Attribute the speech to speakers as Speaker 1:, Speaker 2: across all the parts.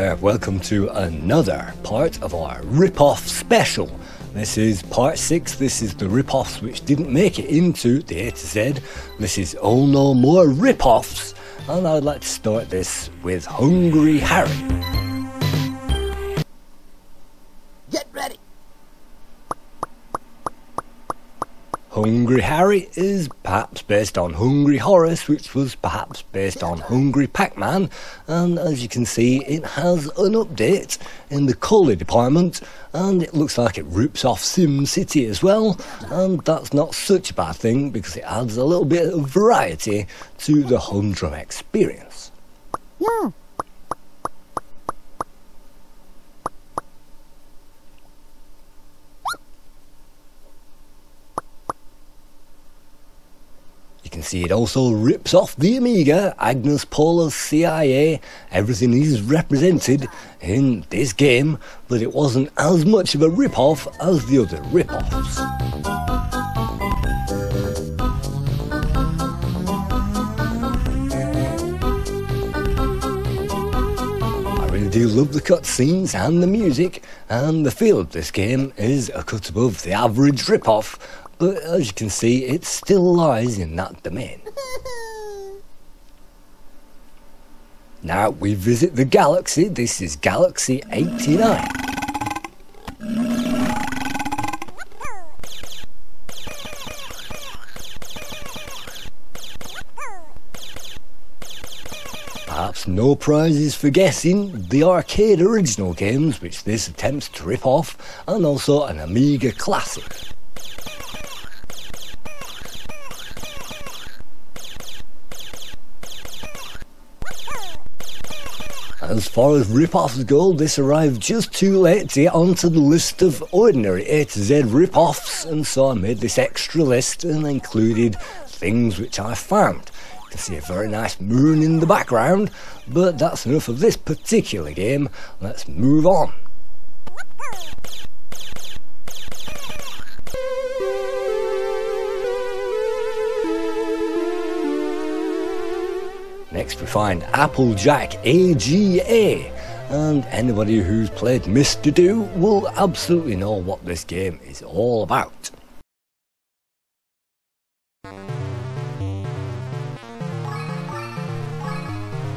Speaker 1: there, welcome to another part of our Ripoff special. This is part 6, this is the Ripoffs which didn't make it into the A to Z. This is Oh No More Ripoffs, and I would like to start this with Hungry Harry.
Speaker 2: Get ready!
Speaker 1: Hungry Harry is perhaps based on Hungry Horace, which was perhaps based on Hungry Pac-Man, and as you can see it has an update in the colour department, and it looks like it rips off Sim City as well, and that's not such a bad thing because it adds a little bit of variety to the humdrum experience.
Speaker 2: Yeah.
Speaker 1: You can see it also rips off the Amiga, Agnes Paula's CIA, everything is represented in this game, but it wasn't as much of a rip-off as the other rip-offs. I really do love the cutscenes and the music, and the feel of this game is a cut above the average rip-off. But as you can see, it still lies in that domain. Now we visit the galaxy. This is Galaxy 89. Perhaps no prizes for guessing the arcade original games which this attempts to rip off, and also an Amiga classic. As far as rip-offs go, this arrived just too late to get onto the list of ordinary A to Z rip-offs, and so I made this extra list and included things which I found. You can see a very nice moon in the background, but that's enough of this particular game. Let's move on. Next we find Jack AGA, and anybody who's played Mr. Do will absolutely know what this game is all about.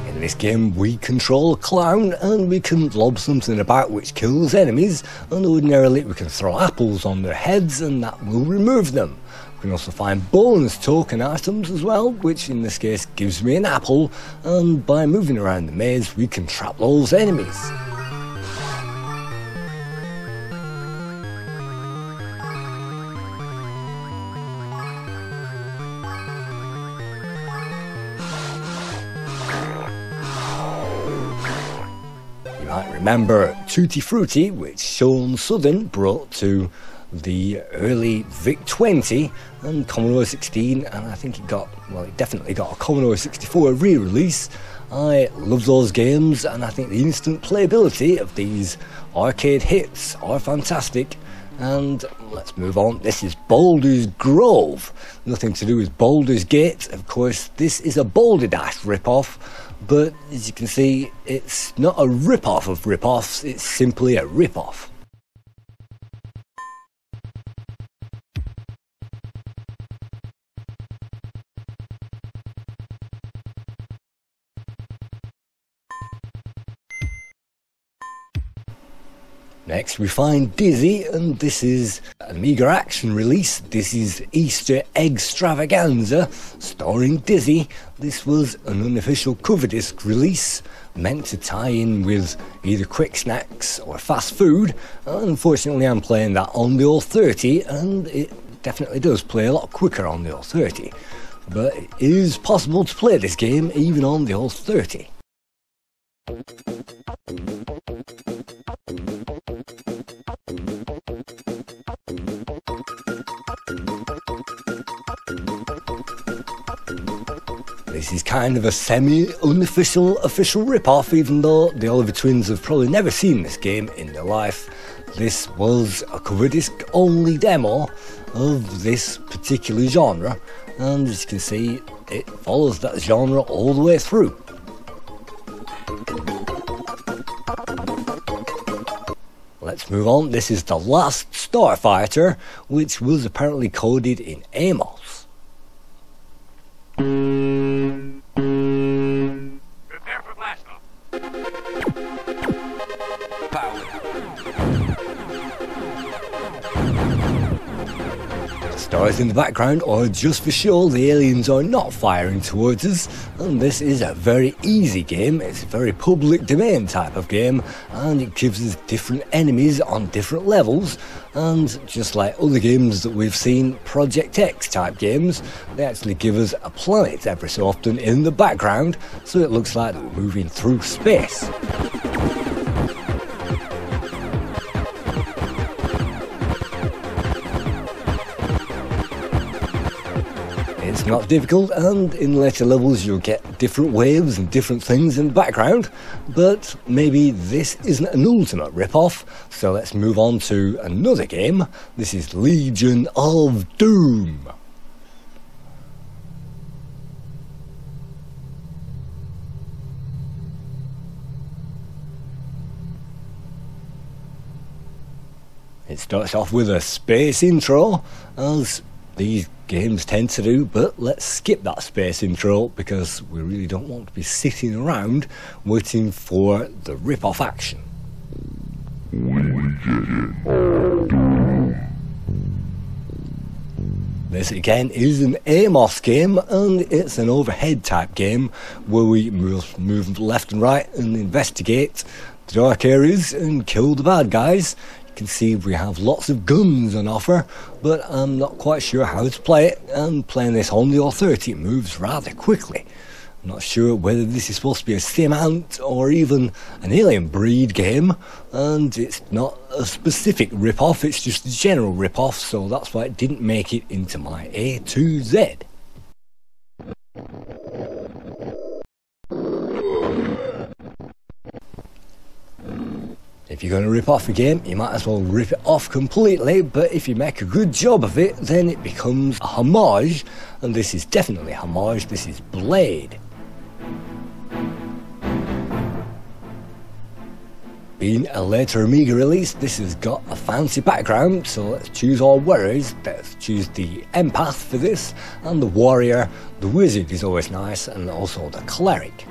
Speaker 1: In this game we control a clown and we can lob something about which kills enemies, and ordinarily we can throw apples on their heads and that will remove them. We can also find bonus token items as well, which in this case gives me an apple, and by moving around the maze we can trap those enemies. You might remember Tutti Frutti, which Sean Southern brought to the early VIC-20 and Commodore 16, and I think it definitely got a Commodore 64 re-release. I love those games, and I think the instant playability of these arcade hits are fantastic. And let's move on. This is Baulders Grove. Nothing to do with Baldur's Gate. Of course, this is a Boulder Dash rip-off, but as you can see, it's not a rip-off of rip-offs, it's simply a rip-off. Next we find Dizzy, and this is an Amiga Action release. This is Easter Eggstravaganza, starring Dizzy. This was an unofficial cover disc release, meant to tie in with either quick snacks or fast food. Unfortunately I'm playing that on the old 30, and it definitely does play a lot quicker on the old 30. But it is possible to play this game even on the old 30. This is kind of a semi-unofficial official rip-off, even though the Oliver Twins have probably never seen this game in their life. This was a cover disc only demo of this particular genre, and as you can see it follows that genre all the way through. let's move on. This is the Last Starfighter, which was apparently coded in Amos.
Speaker 3: Prepare for blast off.
Speaker 1: Stars in the background are just for show. The aliens are not firing towards us, and this is a very easy game. It's a very public domain type of game, and it gives us different enemies on different levels. And just like other games that we've seen, Project X type games, they actually give us a planet every so often in the background, so it looks like we're moving through space. It's not difficult, and in later levels you'll get different waves and different things in the background, but maybe this isn't an ultimate rip-off, so let's move on to another game. This is Legion of Doom. It starts off with a space intro, as these games tend to do, but let's skip that space intro because we really don't want to be sitting around waiting for the rip-off action. This again is an Amos game, and it's an overhead type game where we move left and right and investigate the dark areas and kill the bad guys. You can see we have lots of guns on offer, but I'm not quite sure how to play it, and playing this on the Authority moves rather quickly. I'm not sure whether this is supposed to be a sim-ant or even an alien breed game, and it's not a specific rip-off, it's just a general rip-off, so that's why it didn't make it into my A to Z. If you're going to rip off a game, you might as well rip it off completely, but if you make a good job of it, then it becomes a homage, and this is definitely a homage. This is Blade. Being a later Amiga release, this has got a fancy background, so let's choose our warriors. Let's choose the empath for this, and the warrior. The wizard is always nice, and also the cleric.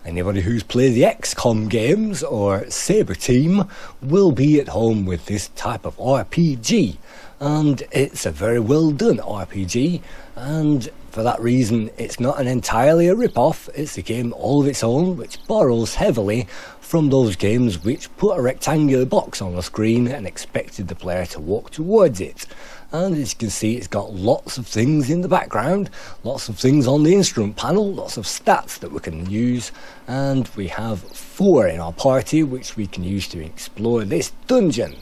Speaker 1: Anybody who's played the XCOM games or Saber Team will be at home with this type of RPG, and it's a very well done RPG, and for that reason it's not entirely a rip-off. It's a game all of its own which borrows heavily from those games which put a rectangular box on the screen and expected the player to walk towards it. And as you can see, it's got lots of things in the background, lots of things on the instrument panel, lots of stats that we can use, and we have 4 in our party which we can use to explore this dungeon.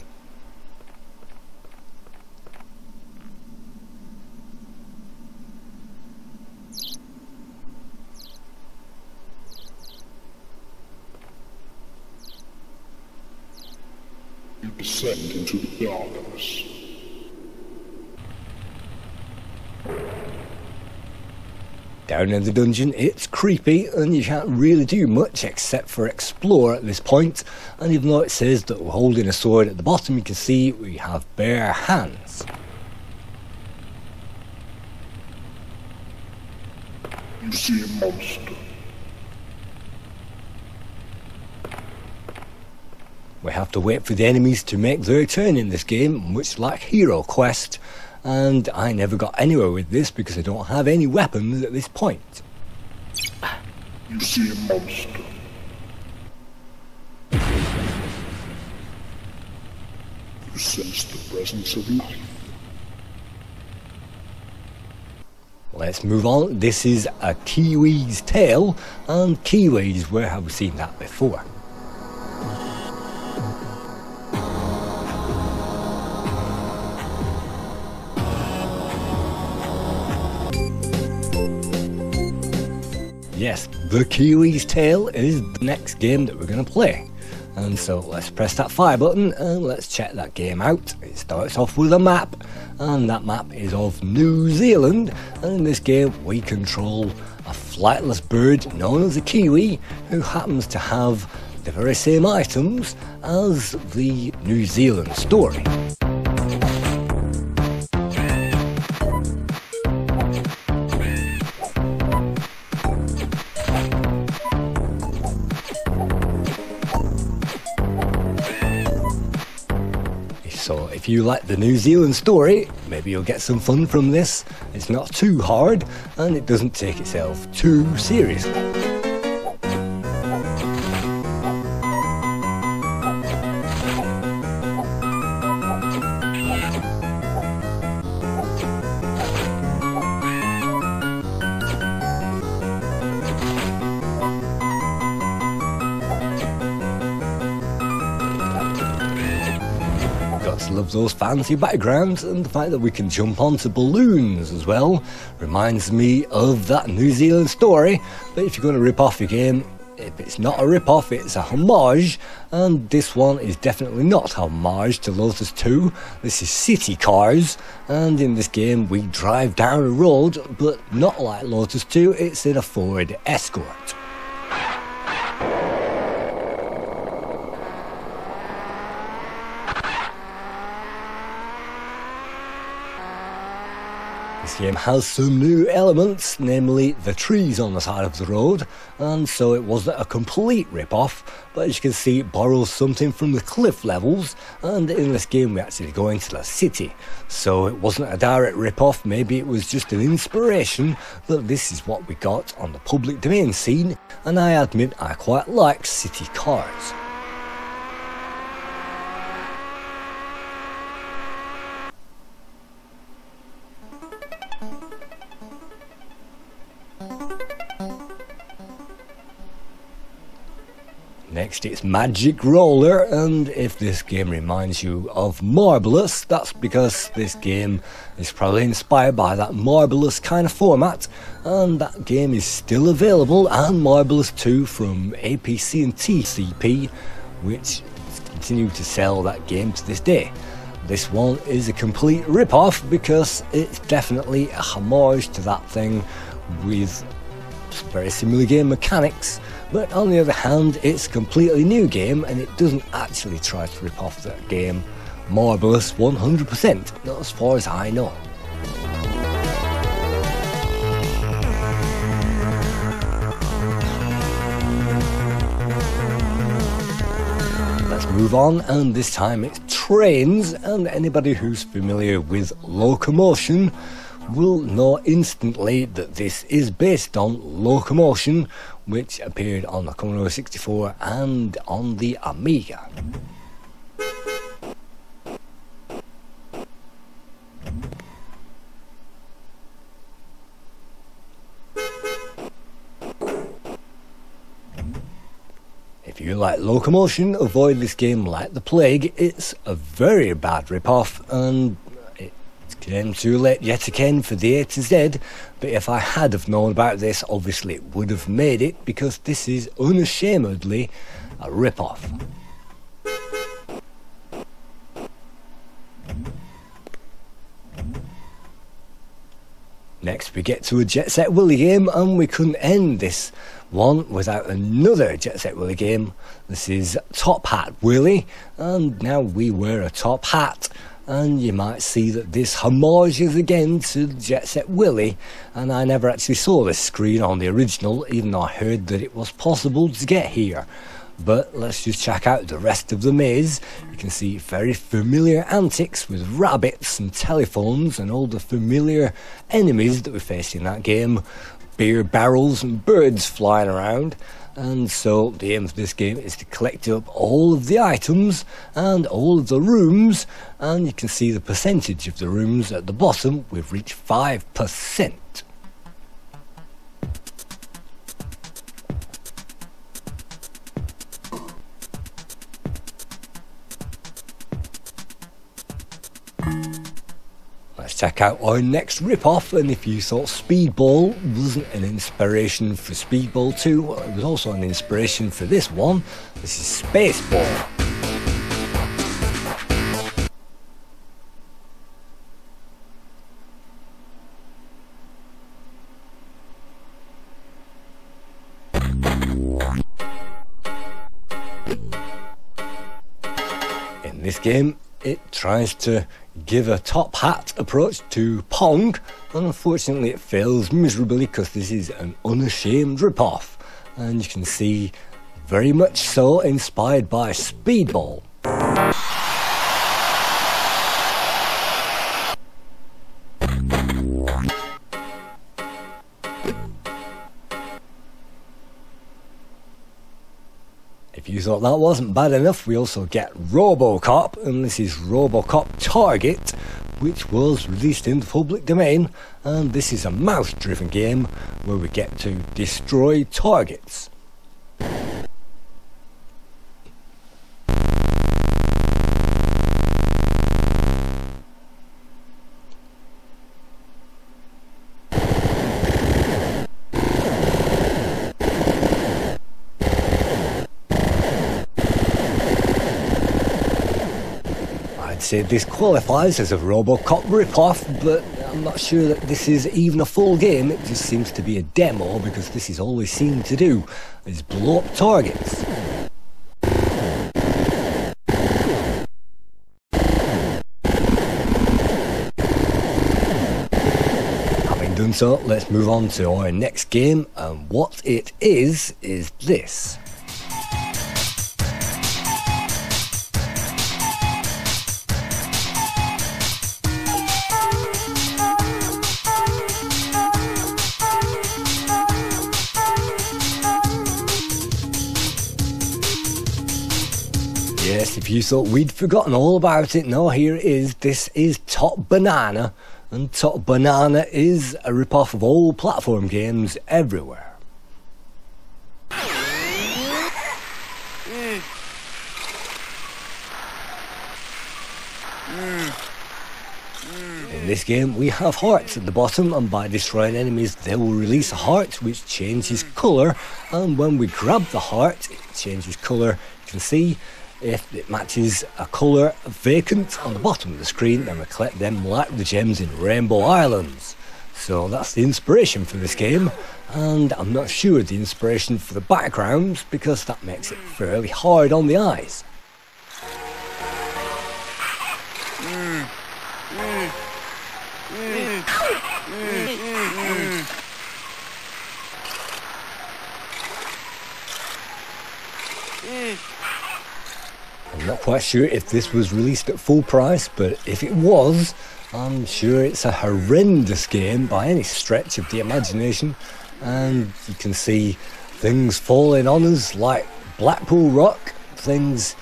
Speaker 4: You descend into the darkness.
Speaker 1: Down in the dungeon, it's creepy, and you can't really do much except for explore at this point. And even though it says that we're holding a sword at the bottom, you can see we have bare hands.
Speaker 4: You see a monster.
Speaker 1: We have to wait for the enemies to make their turn in this game, much like Hero Quest. And I never got anywhere with this because I don't have any weapons at this point.
Speaker 4: You see a monster. You sense the presence of life.
Speaker 1: Let's move on. This is a Kiwi's Tale, and Kiwis, where have we seen that before? Yes, the Kiwi's Tale is the next game that we're going to play. And so let's press that fire button and let's check that game out. It starts off with a map, and that map is of New Zealand, and in this game we control a flightless bird known as a Kiwi who happens to have the very same items as the New Zealand story. So if you like the New Zealand story, maybe you'll get some fun from this. It's not too hard and it doesn't take itself too seriously. Love those fancy backgrounds, and the fact that we can jump onto balloons as well reminds me of that New Zealand story. But if you're going to rip off your game, if it's not a rip off, it's a homage, and this one is definitely not a homage to Lotus 2. This is City Cars, and in this game we drive down a road, but not like Lotus 2, it's in a Ford Escort. This game has some new elements, namely the trees on the side of the road, and so it wasn't a complete rip-off, but as you can see it borrows something from the cliff levels, and in this game we actually go into the city, so it wasn't a direct rip-off, maybe it was just an inspiration, but this is what we got on the public domain scene, and I admit I quite like City Cars. Next it's Magic Roller, and if this game reminds you of Marvelous, that's because this game is probably inspired by that Marvelous kind of format, and that game is still available, and Marvelous 2 from APC and TCP, which continue to sell that game to this day. This one is a complete rip-off because it's definitely a homage to that thing with very similar game mechanics, but on the other hand it's a completely new game and it doesn't actually try to rip off that game Marvelous 100%, not as far as I know. Let's move on, and this time it's trains, and anybody who's familiar with locomotion will know instantly that this is based on Locomotion, which appeared on the Commodore 64 and on the Amiga. If you like Locomotion, avoid this game like the plague. It's a very bad rip-off, and came too late yet again for the A to Z, but if I had have known about this, obviously it would have made it, because this is unashamedly a rip-off. Next we get to a Jet Set Willy game, and we couldn't end this one without another Jet Set Willy game. This is Top Hat Willy, and now we wear a top hat. And you might see that this homages again to Jet Set Willy, and I never actually saw this screen on the original, even though I heard that it was possible to get here. But let's just check out the rest of the maze. You can see very familiar antics with rabbits and telephones and all the familiar enemies that we faced in that game. Beer barrels and birds flying around. And so the aim of this game is to collect up all of the items and all of the rooms, and you can see the percentage of the rooms at the bottom. We've reached 5%. Let's check out our next rip-off, and if you thought Speedball wasn't an inspiration for Speedball 2, well, it was also an inspiration for this one. This is Spaceball. this game, it tries to give a top hat approach to Pong, and unfortunately it fails miserably because this is an unashamed ripoff, and you can see very much so inspired by Speedball. If you thought that wasn't bad enough, we also get Robocop, and this is Robocop Target, which was released in the public domain, and this is a mouse-driven game where we get to destroy targets. I'd say this qualifies as a Robocop ripoff, but I'm not sure that this is even a full game. It just seems to be a demo, because this is all we seem to do, is blow up targets. Having done so, let's move on to our next game, and what it is this. Yes, if you thought we'd forgotten all about it, no, here it is. This is Top Banana, and Top Banana is a ripoff of all platform games everywhere. In this game we have hearts at the bottom, and by destroying enemies they will release a heart which changes colour, and when we grab the heart it changes colour. You can see if it matches a colour vacant on the bottom of the screen, then we collect them like the gems in Rainbow Islands. So that's the inspiration for this game, and I'm not sure the inspiration for the backgrounds, because that makes it fairly hard on the eyes. I'm not quite sure if this was released at full price, but if it was, I'm sure it's a horrendous game by any stretch of the imagination, and you can see things falling on us like Blackpool Rock, things,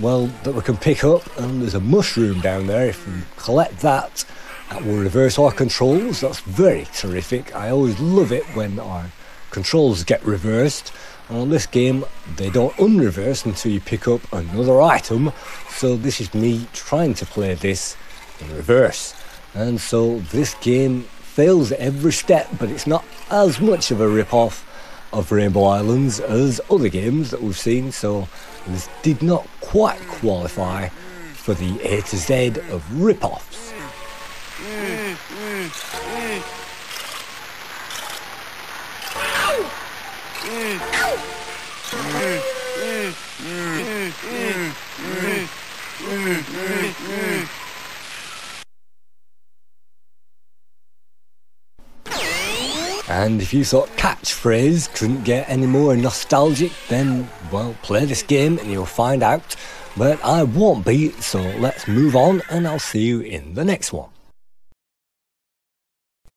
Speaker 1: well, that we can pick up, and there's a mushroom down there. If we collect that, that will reverse our controls. That's very terrific. I always love it when our controls get reversed. And on this game, they don't unreverse until you pick up another item, so this is me trying to play this in reverse. And so this game fails at every step, but it's not as much of a rip-off of Rainbow Islands as other games that we've seen, so this did not quite qualify for the A to Z of rip-offs. And if you thought Catchphrase couldn't get any more nostalgic, then, well, play this game and you'll find out. But I won't be, so let's move on, and I'll see you in the next one.